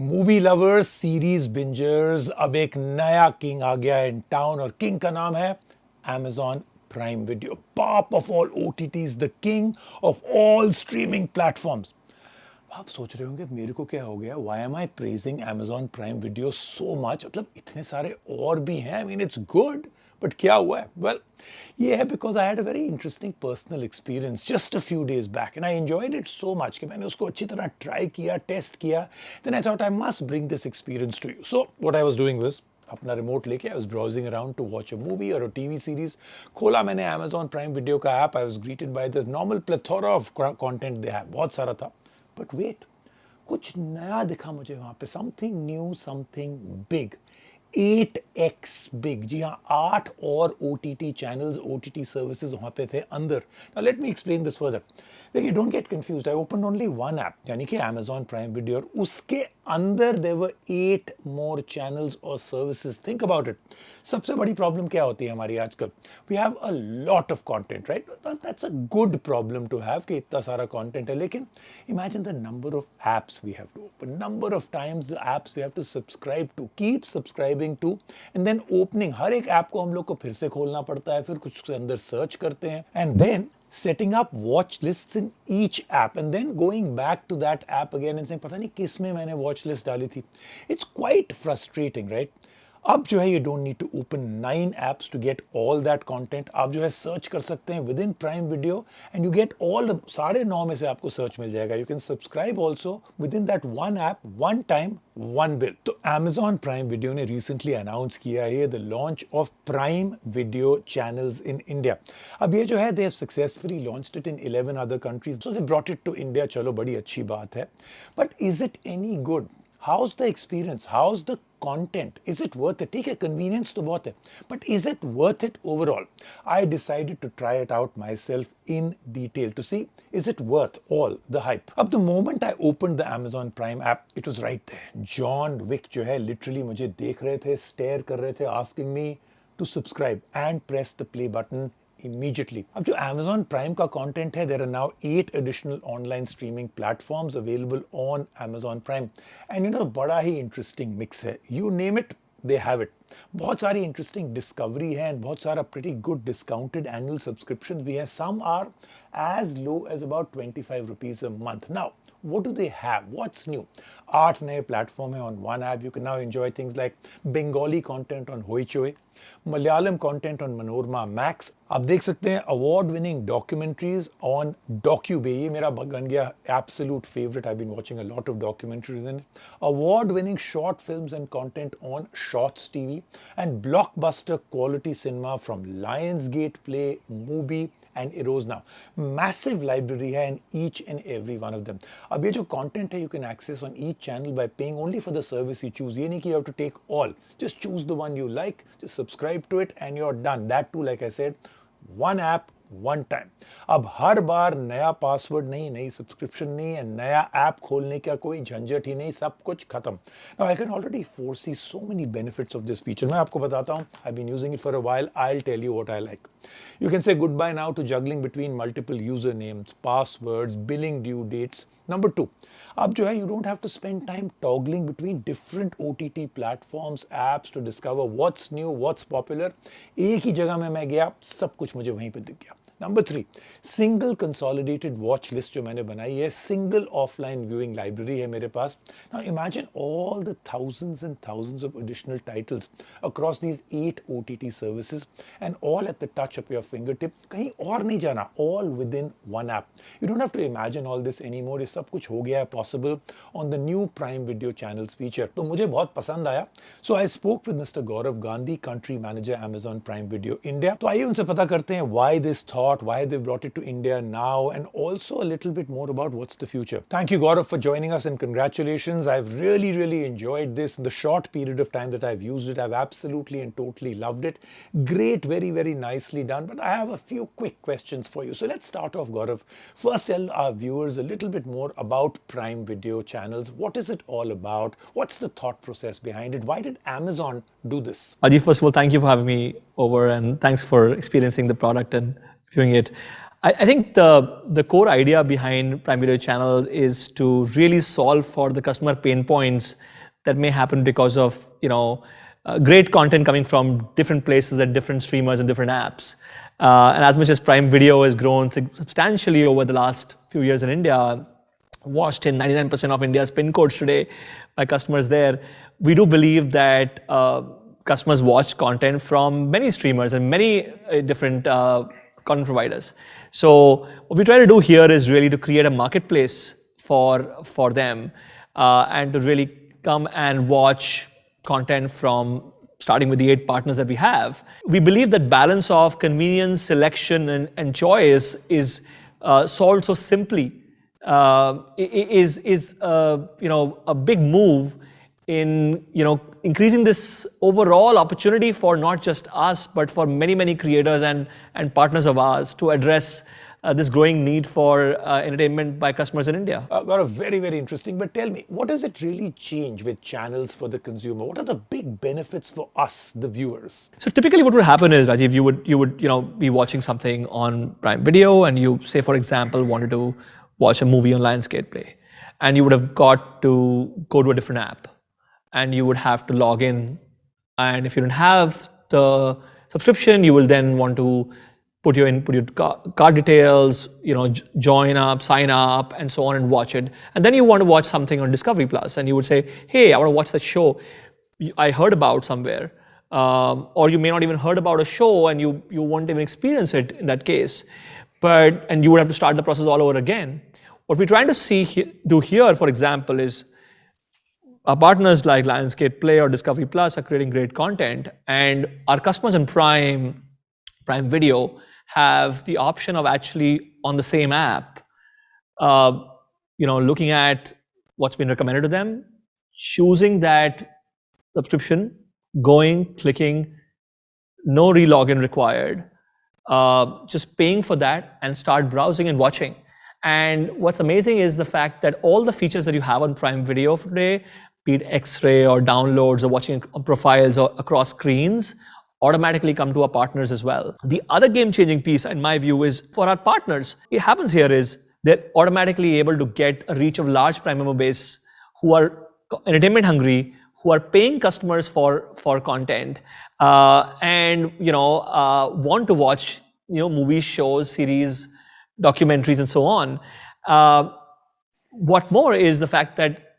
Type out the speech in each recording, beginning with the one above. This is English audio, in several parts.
Movie lovers, series बिंजर्स, अब एक नया किंग आ गया इन टाउन और किंग का नाम है Amazon prime video. Pop of all OTTs, the king of all streaming platforms. आप सोच रहे होंगे मेरे को क्या हो गया, why am I praising Amazon prime video so much. मतलब इतने सारे और भी हैं. I mean it's good, but क्या हुआ है? वेल, ये है because I had a very interesting personal experience just a few days back and I enjoyed it so much कि मैंने उसको अच्छी तरह ट्राई किया, टेस्ट किया. Then I thought I must bring this experience to you. So what I was doing was, अपना remote लेके I was browsing around to watch a movie और अ टीवी सीरीज. खोला मैंने Amazon प्राइम वीडियो का app. I was greeted by the normal plethora of content they have. बहुत सारा था. But wait, कुछ नया दिखा मुझे वहां पे. Something new, something big. 8x big. जी हाँ, 8 और OTT चैनल्स, OTT सर्विसेज वहां पे थे अंदर. Now let me explain this further. देखिए, don't get confused. I open only one app, यानी कि Amazon प्राइम वीडियो, और उसके अंदर देयर वर 8 मोर चैनल्स और सर्विसेज. Think about it. सबसे बड़ी प्रॉब्लम क्या होती है हमारी आजकल? We have a lot of content, right? That's a good problem to have कि इतना सारा कंटेंट है. लेकिन imagine the number of apps we have to open, number of times the apps we have to subscribe to, keep subscribing to, and then opening. हर एक app को हम लोग को फिर से खोलना पड़ता है, फिर कुछ के अंदर सर्च करते हैं, and then setting up watch lists in each app and then going back to that app again and saying पता नहीं किस में मैंने watch list डाली थी. It's quite frustrating, right? अब जो है, you don't need to open 9 apps to get all that content. आप जो है सर्च कर सकते हैं within prime video and you get all. साढ़े 9 में से आपको सर्च मिल जाएगा. You can subscribe also within that one app, one time, one bill. तो Amazon प्राइम वीडियो ने रिसेंटली अनाउंस किया है the launch of prime video channels in India. अब ये जो है, they have successfully launched it in 11 other countries, so they brought it to India. चलो, बड़ी अच्छी बात है. But is it any good? How's the experience? How's the content? Is it worth it? ठीक है, convenience तो बहुत है, but is it worth it overall? I decided to try it out myself in detail to see, is it worth all the hype? अब the moment I opened the Amazon Prime app, it was right there. John Wick जो है, literally मुझे देख रहे थे, stare कर रहे थे, asking me to subscribe and press the play button immediately. अब जो Amazon Prime का content है, there are now 8 additional online streaming platforms available on Amazon Prime. And you know, बड़ा ही interesting mix है. You name it, they have it. बहुत सारी interesting discovery है and बहुत सारा pretty good discounted annual subscriptions भी है. Some are as low as about 25 rupees a month. Now, what do they have? What's new? 8 नए platform है on one app. You can now enjoy things like Bengali content on Hoichoi, Malayalam content on Manorama Max. आप देख सकते हैं award winning documentaries on DocuBay. ये मेरा बन गया absolute favourite. I been watching a lot of documentaries in it. Award winning short films and content on shorts TV and blockbuster quality cinema from Lionsgate play, MUBI and Eros now. Massive library है in each and every one of them. अब ये जो content है, you can access on each channel by paying only for the service you choose. ये नहीं कि you have to take all. Just choose the one you like, just subscribe to it and you're done. That too, like I said, one app, one time. अब हर बार नया password नहीं, नई subscription नहीं, और नया ऐप खोलने का कोई झंझट ही नहीं. सब कुछ खत्म. Now I can already foresee so many benefits of this feature. मैं आपको बताता हूं. I been using it for a while. I will tell you what I like. You can say goodbye now to juggling between multiple usernames, passwords, billing due dates. Number 2, अब जो है, you don't have to spend time toggling between different OTT platforms, apps to discover what's new, what's popular. एक ही जगह में मैं गया, सब कुछ मुझे वहीं पे दिख गया. Number 3, single consolidated watch list जो मैंने बनाई है, सिंगल ऑफलाइन व्यूइंग लाइब्रेरी है मेरे पास. Now imagine all the thousands and thousands of additional titles across these 8 OTT services and all at the touch of your fingertip. कहीं और नहीं जाना, all within one app. You don't have to imagine all this anymore. ये सब कुछ हो गया है possible on the new Prime Video Channels feature. तो मुझे बहुत पसंद आया. So I spoke with Mr. Gaurav Gandhi, Country Manager, Amazon Prime Video India. तो आइए उनसे पता करते हैं why this thought, why they brought it to India now, and also a little bit more about what's the future. Thank you, Gaurav, for joining us and congratulations. I've really enjoyed this. The short period of time that I've used it, I've absolutely and totally loved it. Great, very nicely done. But I have a few quick questions for you. So let's start off, Gaurav. First, tell our viewers a little bit more about Prime Video Channels. What is it all about? What's the thought process behind it? Why did Amazon do this? Ajit, first of all, thank you for having me over and thanks for experiencing the product and viewing it. I think the core idea behind Prime Video Channel is to really solve for the customer pain points that may happen because of great content coming from different places and different streamers and different apps. And as much as Prime Video has grown substantially over the last few years in India, watched in 99% of India's pin codes today by customers there, we do believe that customers watch content from many streamers and many different content providers. So what we try to do here is really to create a marketplace for them and to really come and watch content from starting with the 8 partners that we have. We believe that balance of convenience, selection, and choice is solved so simply. Is a big move in increasing this overall opportunity for not just us but for many creators and partners of ours to address this growing need for entertainment by customers in India. Gaurav, very interesting. But tell me, what does it really change with channels for the consumer? What are the big benefits for us, the viewers? So typically, what would happen is, Rajiv, you would be watching something on Prime Video, and you say, for example, wanted to watch a movie on Lionsgate Play, and you would have got to go to a different app, and you would have to log in. And if you don't have the subscription, you will then want to put your card details, join up, sign up, and so on, and watch it. And then you want to watch something on Discovery Plus, and you would say, hey, I want to watch that show I heard about somewhere. Or you may not even heard about a show, and you won't even experience it in that case. And you would have to start the process all over again. What we're trying to do here, for example, is our partners like Lionsgate Play or Discovery Plus are creating great content, and our customers in Prime Video have the option of actually on the same app, looking at what's been recommended to them, choosing that subscription, clicking, no relogin required, just paying for that and start browsing and watching. And what's amazing is the fact that all the features that you have on Prime Video today, be it X-ray or downloads or watching profiles or across screens, automatically come to our partners as well. The other game-changing piece, in my view, is for our partners. What happens here is they're automatically able to get a reach of large Prime member base who are entertainment hungry, who are paying customers for content, and want to watch movies, shows, series, documentaries, and so on. What more is the fact that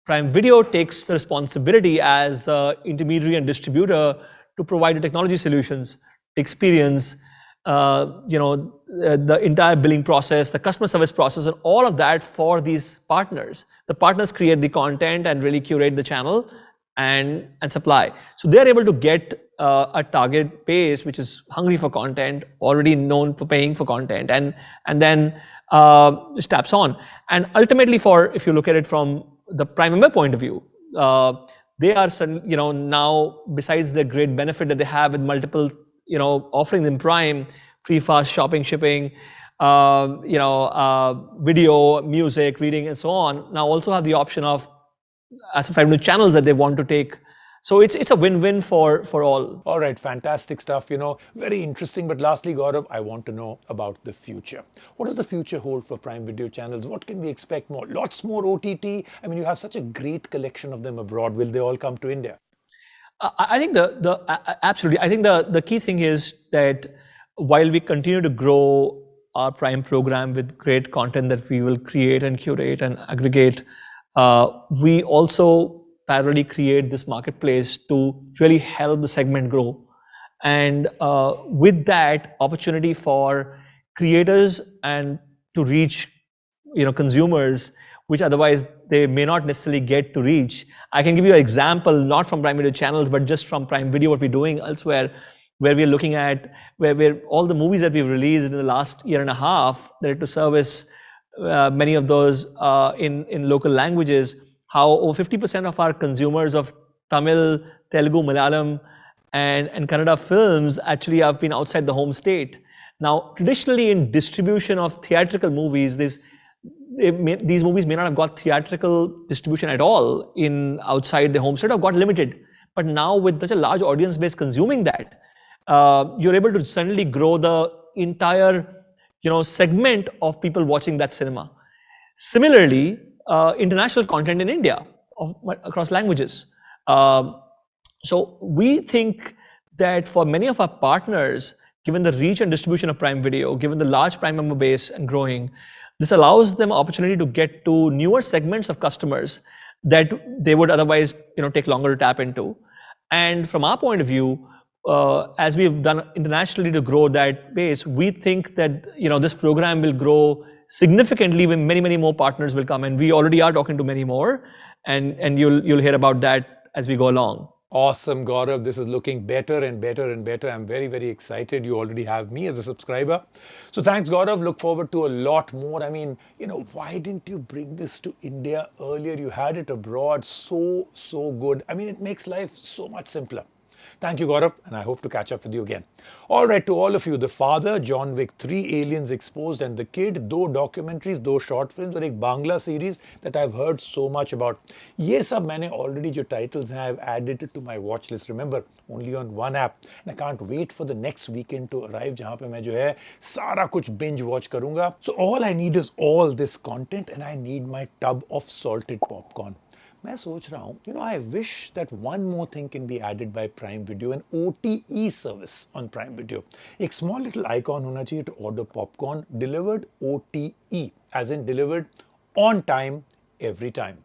Prime Video takes the responsibility as an intermediary and distributor to provide the technology solutions, experience, the entire billing process, the customer service process, and all of that for these partners. The partners create the content and really curate the channel and supply. So they're able to get a target base which is hungry for content, already known for paying for content, and then steps on. And ultimately, if you look at it from the Prime member point of view, they are now, besides the great benefit that they have with multiple offerings in Prime, free fast shopping, shipping, video, music, reading, and so on, now also have the option of subscribing to channels that they want to take. So it's a win-win for all. All right, fantastic stuff, very interesting. But lastly, Gaurav, I want to know about the future. What does the future hold for Prime Video channels? What can we expect more? Lots more OTT? I mean, you have such a great collection of them abroad. Will they all come to India? I think absolutely. I think the key thing is that while we continue to grow our Prime program with great content that we will create and curate and aggregate, we also parallelly create this marketplace to really help the segment grow. And with that opportunity for creators and to reach consumers, which otherwise they may not necessarily get to reach. I can give you an example, not from Prime Video channels, but just from Prime Video, what we're doing elsewhere, where we're looking at where all the movies that we've released in the last year and a half, that are to service many of those in local languages, how over 50% of our consumers of Tamil, Telugu, Malayalam, and Kannada films actually have been outside the home state. Now, traditionally in distribution of theatrical movies, these movies may not have got theatrical distribution at all outside the home state, or got limited. But now with such a large audience base consuming that, you're able to suddenly grow the entire segment of people watching that cinema. Similarly, international content in India across languages. So we think that for many of our partners, given the reach and distribution of Prime Video, given the large Prime member base and growing, this allows them opportunity to get to newer segments of customers that they would otherwise take longer to tap into. And from our point of view, as we've done internationally to grow that base, we think that this program will grow significantly when many more partners will come, and we already are talking to many more, and you'll hear about that as we go along. Awesome, Gaurav. This is looking better and better and better. I'm very, very excited. You already have me as a subscriber. So thanks, Gaurav. Look forward to a lot more. I mean, why didn't you bring this to India earlier? You had it abroad. So good. I mean, it makes life so much simpler. Thank you, Gaurav, and I hope to catch up with you again. All right, to all of you, The Father, John Wick 3, Aliens Exposed, and The Kid, 2 documentaries, 2 short films, और एक Bangla series that I've heard so much about. ये सब मैंने already जो titles हैं, I've added it to my watch list. Remember, only on one app. And I can't wait for the next weekend to arrive, जहाँ पे मैं जो है सारा कुछ binge watch करूँगा. So all I need is all this content, and I need my tub of salted popcorn. मैं सोच रहा हूँ, I wish that one more thing can be added by Prime Video, an OTE service on Prime Video. एक small little icon होना चाहिए to order popcorn, delivered OTE, as in delivered on time, every time.